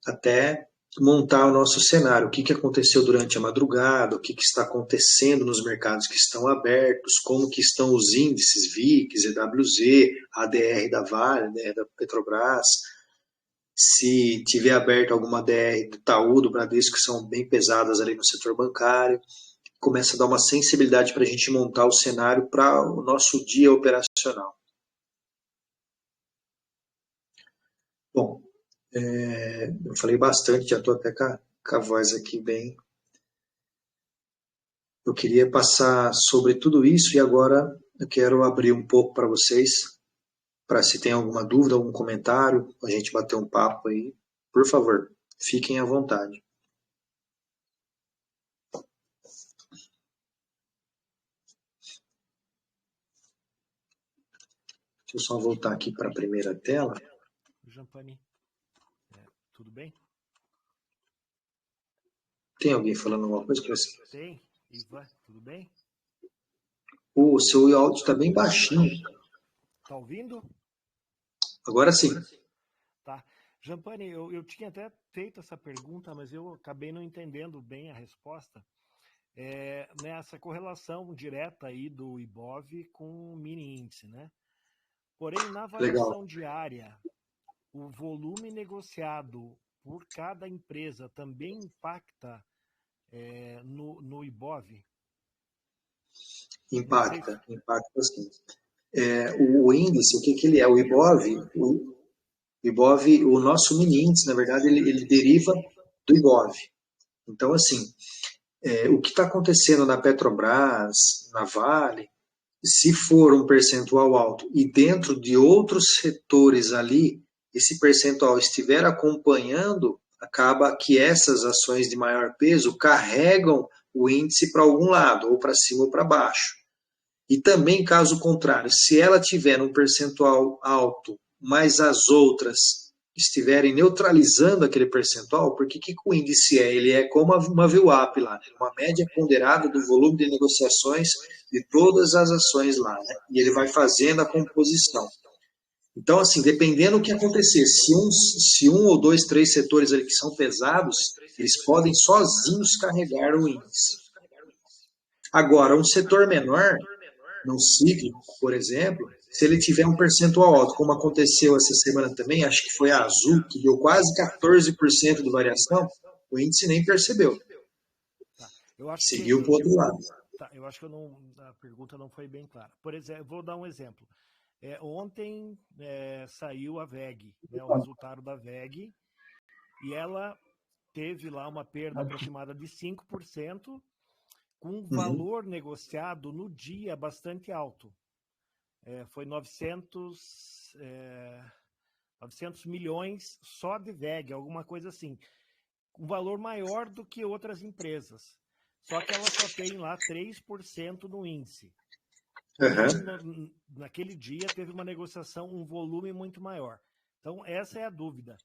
até montar o nosso cenário, o que aconteceu durante a madrugada, o que está acontecendo nos mercados que estão abertos, como que estão os índices VIX, EWZ, ADR da Vale, ADR da Petrobras, se tiver aberto alguma ADR do Itaú, do Bradesco, que são bem pesadas ali no setor bancário, começa a dar uma sensibilidade para a gente montar o cenário para o nosso dia operacional. Bom, eu falei bastante, já estou até com a voz aqui bem. Eu queria passar sobre tudo isso e agora eu quero abrir um pouco para vocês, para se tem alguma dúvida, algum comentário, a gente bater um papo aí. Por favor, fiquem à vontade. Deixa eu só voltar aqui para a primeira tela. Jampani, tudo bem? Tem alguém falando alguma coisa? Tem. Ivan, tudo bem? O seu áudio está bem baixinho. Tá ouvindo? Agora sim. Tá. Jampani, eu tinha até feito essa pergunta, mas eu acabei não entendendo bem a resposta. Nessa correlação direta aí do IBOV com o mini índice, né? Porém, na variação diária, o volume negociado por cada empresa também impacta no IBOV? Impacta sim. O índice, o que ele é? O IBOV, o nosso mini índice, na verdade, ele deriva do IBOV. Então, assim, o que está acontecendo na Petrobras, na Vale, se for um percentual alto e dentro de outros setores ali, esse percentual estiver acompanhando, acaba que essas ações de maior peso carregam o índice para algum lado, ou para cima ou para baixo. E também, caso contrário, se ela tiver um percentual alto, mas as outras estiverem neutralizando aquele percentual, porque que o índice é? Ele é como uma VWAP lá, né? Uma média ponderada do volume de negociações de todas as ações lá, né? E ele vai fazendo a composição. Então, assim, dependendo do que acontecer, se um ou dois, três setores ali que são pesados, eles podem sozinhos carregar o índice. Agora, um setor menor, no cíclico, por exemplo, se ele tiver um percentual alto, como aconteceu essa semana também, acho que foi a Azul, que deu quase 14% de variação, o índice nem percebeu. Tá. Eu acho Seguiu para o outro lado. Tá, eu acho que a pergunta não foi bem clara. Por exemplo, vou dar um exemplo. Ontem saiu a VEG, né, o resultado da VEG, e ela teve lá uma perda aproximada de 5%, com um valor negociado no dia bastante alto. Foi 900 milhões só de VEG, alguma coisa assim. Um valor maior do que outras empresas. Só que ela só tem lá 3% no índice. Porém, naquele dia teve uma negociação, um volume muito maior. Então, essa é a dúvida.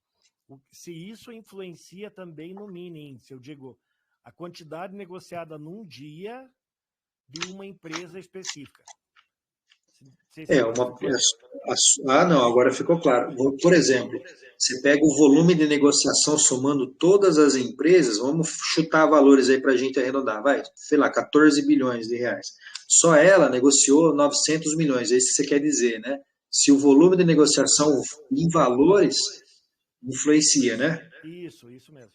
Se isso influencia também no mini índice, eu digo, a quantidade negociada num dia de uma empresa específica. Não, agora ficou claro. Por exemplo, você pega o volume de negociação somando todas as empresas, vamos chutar valores aí para a gente arredondar, vai, sei lá, 14 bilhões de reais. Só ela negociou 900 milhões, é isso que você quer dizer, né? Se o volume de negociação em valores influencia, né? Isso mesmo.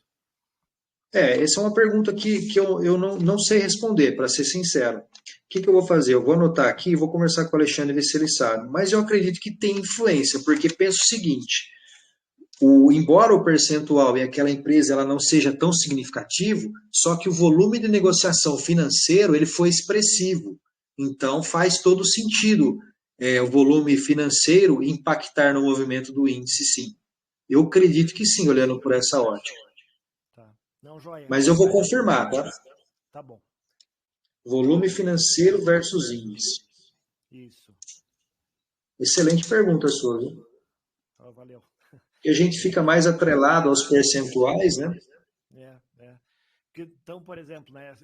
Essa é uma pergunta que eu não sei responder, para ser sincero. O que eu vou fazer? Eu vou anotar aqui e vou conversar com o Alexandre ver se ele sabe. Mas eu acredito que tem influência, porque penso o seguinte: embora o percentual em aquela empresa ela não seja tão significativo, só que o volume de negociação financeiro ele foi expressivo. Então faz todo sentido o volume financeiro impactar no movimento do índice, sim. Eu acredito que sim, olhando por essa ótica. Tá. Não, joia. Mas eu vou confirmar, tá? Tá bom. Volume financeiro versus índice. Isso. Excelente pergunta sua, viu? Valeu. E a gente fica mais atrelado aos percentuais, né? Então, por exemplo, né,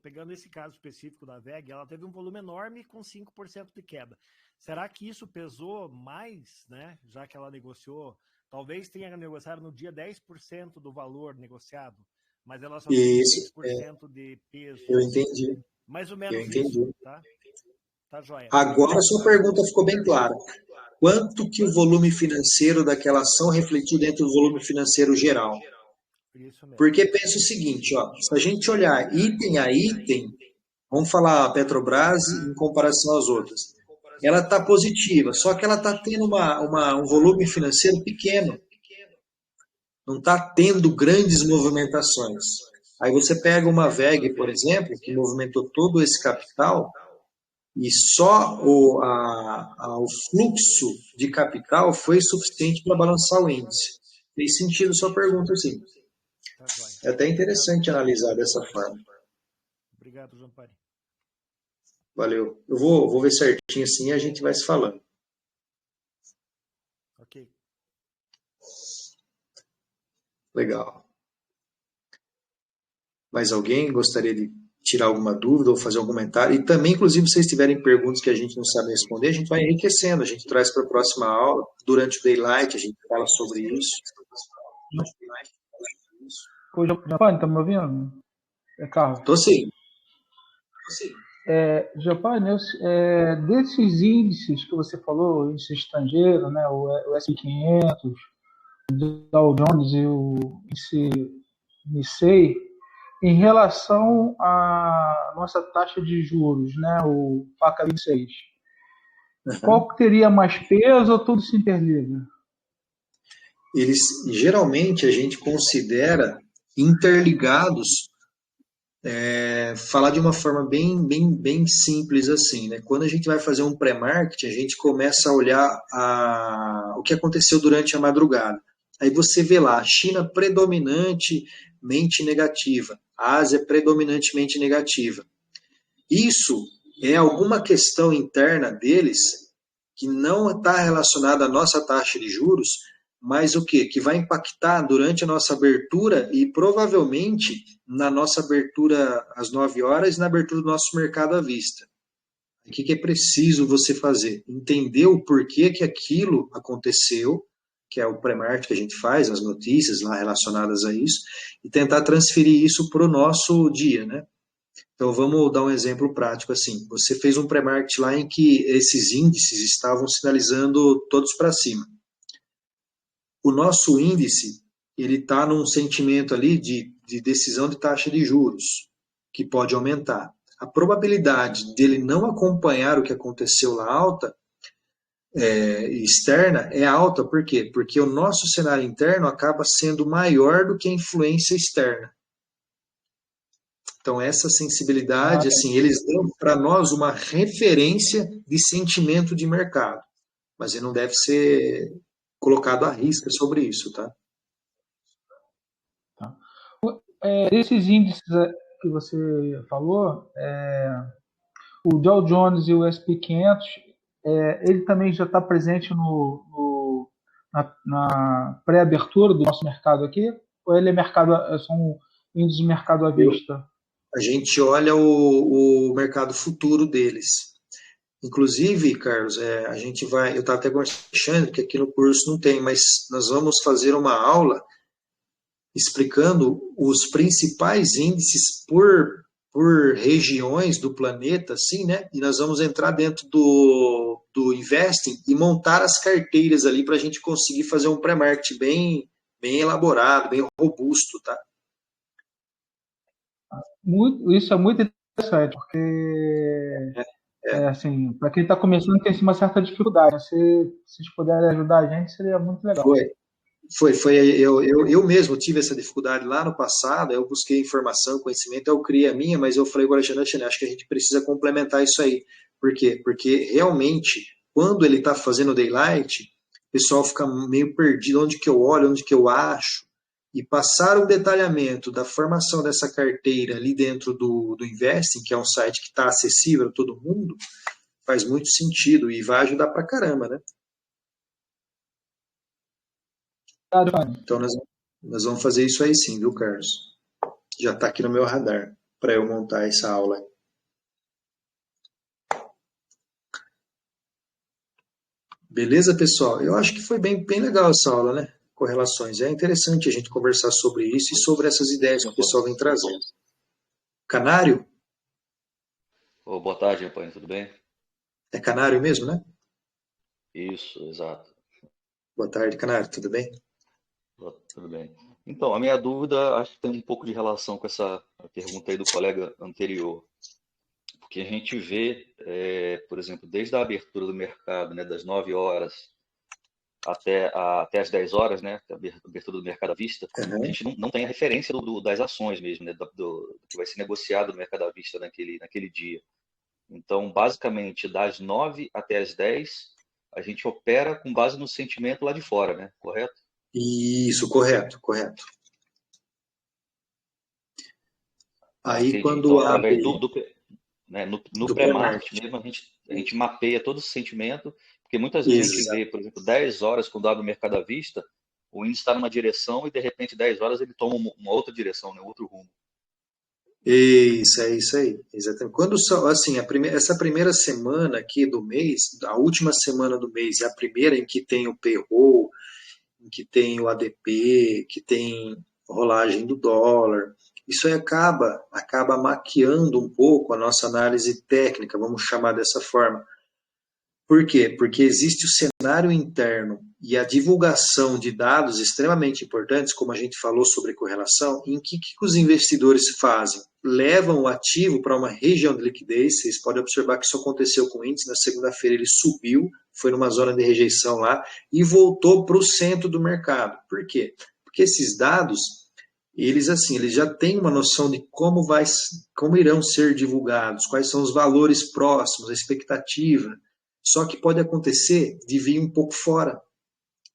pegando esse caso específico da VEG, ela teve um volume enorme com 5% de queda. Será que isso pesou mais, né, já que ela negociou Talvez tenha negociado no dia 10% do valor negociado, mas ela só tem Isso, 6% de peso. eu entendi. Mais ou Eu menos entendi. isso, tá? Tá joia. Agora a sua pergunta ficou bem clara. Quanto que o volume financeiro daquela ação refletiu dentro do volume financeiro geral? Isso mesmo. Porque pensa o seguinte, ó, se a gente olhar item a item, vamos falar a Petrobras em comparação às outras, ela está positiva, só que ela está tendo um volume financeiro pequeno, não está tendo grandes movimentações. Aí você pega uma VEG, por exemplo, que movimentou todo esse capital, e só o fluxo de capital foi suficiente para balançar o índice. Fez sentido a sua pergunta, sim. Tá joia. É até interessante analisar dessa forma. Obrigado, Zampari. Valeu. Eu vou ver certinho assim e a gente vai se falando. Ok. Legal. Mais alguém gostaria de tirar alguma dúvida ou fazer algum comentário? E também, inclusive, se vocês tiverem perguntas que a gente não sabe responder, a gente vai enriquecendo, a gente traz para a próxima aula. Durante o Daylight, a gente fala sobre isso. Ô, Giovanni, tá me ouvindo? É Carlos. Tô sim. Giovanni, desses índices que você falou, o índice estrangeiro, né, o S&P 500, o Dow Jones e o índice Nikkei, em relação à nossa taxa de juros, né, o FACA 26, qual que teria mais peso ou tudo se interliga? Eles, geralmente, a gente considera interligados, falar de uma forma bem simples assim, né? Quando a gente vai fazer um pré-market, a gente começa a olhar o que aconteceu durante a madrugada. Aí você vê lá, a China predominantemente negativa, a Ásia predominantemente negativa. Isso é alguma questão interna deles que não está relacionada à nossa taxa de juros, mas o quê? Que vai impactar durante a nossa abertura e provavelmente na nossa abertura às 9 horas e na abertura do nosso mercado à vista. O que é preciso você fazer? Entender o porquê que aquilo aconteceu, que é o pré-market que a gente faz, as notícias lá relacionadas a isso, e tentar transferir isso para o nosso dia, né? Então vamos dar um exemplo prático assim. Você fez um pré-market lá em que esses índices estavam sinalizando todos para cima. O nosso índice ele está num sentimento ali de decisão de taxa de juros, que pode aumentar. A probabilidade dele não acompanhar o que aconteceu lá alta, externa, é alta. Por quê? Porque o nosso cenário interno acaba sendo maior do que a influência externa. Então, essa sensibilidade, assim, eles dão para nós uma referência de sentimento de mercado, mas ele não deve ser colocado à risca sobre isso, tá? Desses índices que você falou, o Dow Jones e o S&P 500, ele também já está presente na pré-abertura do nosso mercado aqui? Ou ele são índices de mercado à vista? A gente olha o mercado futuro deles. Inclusive, Carlos, eu estava até conversando que aqui no curso não tem, mas nós vamos fazer uma aula explicando os principais índices por regiões do planeta, assim, né? E nós vamos entrar dentro do Investing e montar as carteiras ali para a gente conseguir fazer um pré-market bem elaborado, bem robusto, tá? Isso é muito interessante, porque assim, para quem está começando tem uma certa dificuldade. Se vocês puderem ajudar a gente, seria muito legal. Eu mesmo tive essa dificuldade lá no passado, eu busquei informação, conhecimento, eu criei a minha, mas eu falei agora, Janete, acho que a gente precisa complementar isso aí. Por quê? Porque realmente, quando ele está fazendo daylight, o pessoal fica meio perdido, onde que eu olho, onde que eu acho, e passar o detalhamento da formação dessa carteira ali dentro do Investing, que é um site que está acessível a todo mundo, faz muito sentido e vai ajudar pra caramba, né? Então nós vamos fazer isso aí sim, viu, Carlos? Já está aqui no meu radar para eu montar essa aula. Beleza, pessoal? Eu acho que foi bem legal essa aula, né? correlações. É interessante a gente conversar sobre isso e sobre essas ideias que o pessoal vem trazendo. Canário? Oh, boa tarde, Rampaine, tudo bem? É canário mesmo, né? Isso, exato. Boa tarde, canário, tudo bem? Tudo bem. Então, a minha dúvida acho que tem um pouco de relação com essa pergunta aí do colega anterior, porque a gente vê, por exemplo, desde a abertura do mercado, né, das 9 horas até as 10 horas, né, a abertura do mercado à vista, a Uhum. gente não tem a referência das ações mesmo, né, do que vai ser negociado no mercado à vista naquele dia. Então, basicamente, das 9 até as 10, a gente opera com base no sentimento lá de fora, né? Correto? Isso, correto, correto. Aí Entendi. Então, quando através abre né, no do pré-market pré-market. mesmo, a gente mapeia todo esse sentimento, porque muitas vezes a gente Exato. vê, por exemplo, 10 horas, quando abre o mercado à vista, o índice está numa direção e, de repente, 10 horas ele toma uma outra direção, né, outro rumo. Isso, é isso aí. Exatamente. Assim, essa primeira semana aqui do mês, a última semana do mês, é a primeira em que tem o payroll, em que tem o ADP, que tem rolagem do dólar. Isso aí acaba maquiando um pouco a nossa análise técnica, vamos chamar dessa forma. Por quê? Porque existe o cenário interno e a divulgação de dados extremamente importantes, como a gente falou sobre correlação, em que os investidores fazem? Levam o ativo para uma região de liquidez, vocês podem observar que isso aconteceu com o índice, na segunda-feira ele subiu, foi numa zona de rejeição lá, e voltou para o centro do mercado. Por quê? Porque esses dados, eles já têm uma noção de como irão ser divulgados, quais são os valores próximos, a expectativa. Só que pode acontecer de vir um pouco fora,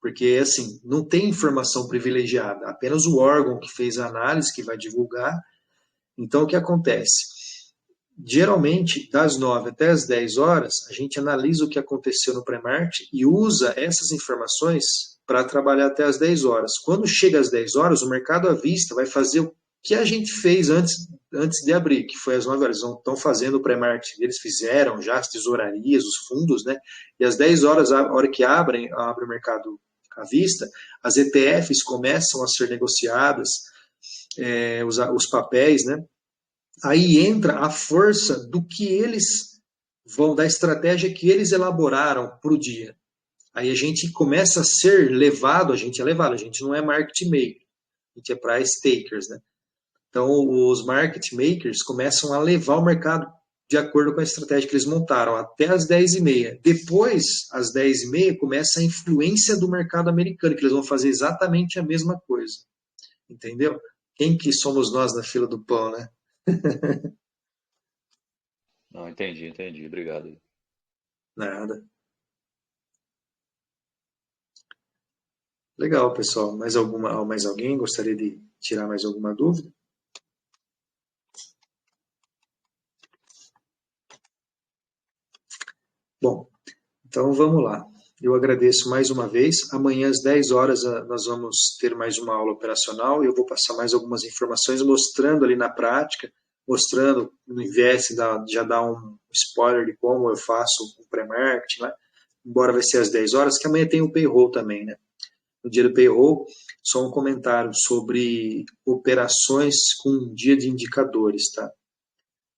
porque assim, não tem informação privilegiada, apenas o órgão que fez a análise que vai divulgar. Então o que acontece? Geralmente, das 9 até as 10 horas, a gente analisa o que aconteceu no pré-market e usa essas informações para trabalhar até as 10 horas. Quando chega às 10 horas, o mercado à vista vai fazer o que a gente fez antes de abrir, que foi às 9 horas. Eles estão fazendo o pré-market, eles fizeram já as tesourarias, os fundos, né? E às 10 horas, a hora que abre o mercado à vista, as ETFs começam a ser negociadas, os papéis, né? Aí entra a força do que eles vão, da estratégia que eles elaboraram para o dia. Aí a gente começa a ser levado, a gente não é market maker, a gente é price takers, né? Então os market makers começam a levar o mercado de acordo com a estratégia que eles montaram, até as 10h30. Depois, às 10h30, começa a influência do mercado americano, que eles vão fazer exatamente a mesma coisa. Entendeu? Quem que somos nós na fila do pão, né? Não, entendi. Obrigado. Nada. Legal, pessoal. Mais alguém gostaria de tirar mais alguma dúvida? Bom, então vamos lá. Eu agradeço mais uma vez. Amanhã às 10 horas nós vamos ter mais uma aula operacional e eu vou passar mais algumas informações mostrando ali na prática, mostrando no invés já dar um spoiler de como eu faço o pré-marketing, né? Embora vai ser às 10 horas, que amanhã tem o payroll também, né? No dia do payroll, só um comentário sobre operações com um dia de indicadores, tá?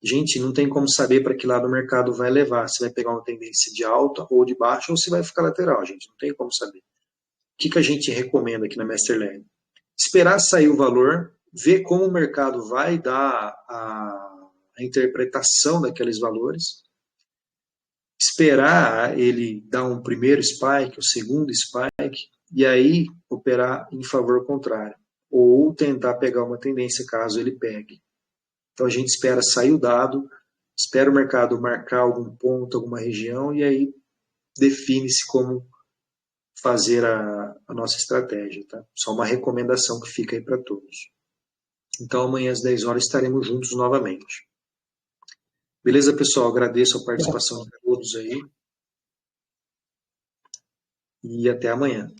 Gente, não tem como saber para que lado o mercado vai levar. Se vai pegar uma tendência de alta ou de baixa ou se vai ficar lateral, gente. Não tem como saber. O que a gente recomenda aqui na Masterland? Esperar sair o valor, ver como o mercado vai dar a interpretação daqueles valores, esperar ele dar um primeiro spike, o segundo spike, e aí operar em favor contrário. Ou tentar pegar uma tendência caso ele pegue. Então a gente espera sair o dado, espera o mercado marcar algum ponto, alguma região, e aí define-se como fazer a nossa estratégia. Tá? Só uma recomendação que fica aí para todos. Então amanhã às 10 horas estaremos juntos novamente. Beleza, pessoal? Agradeço a participação de todos aí. E até amanhã.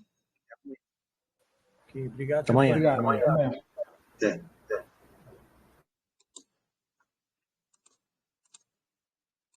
Ok, obrigado. Até amanhã. Até.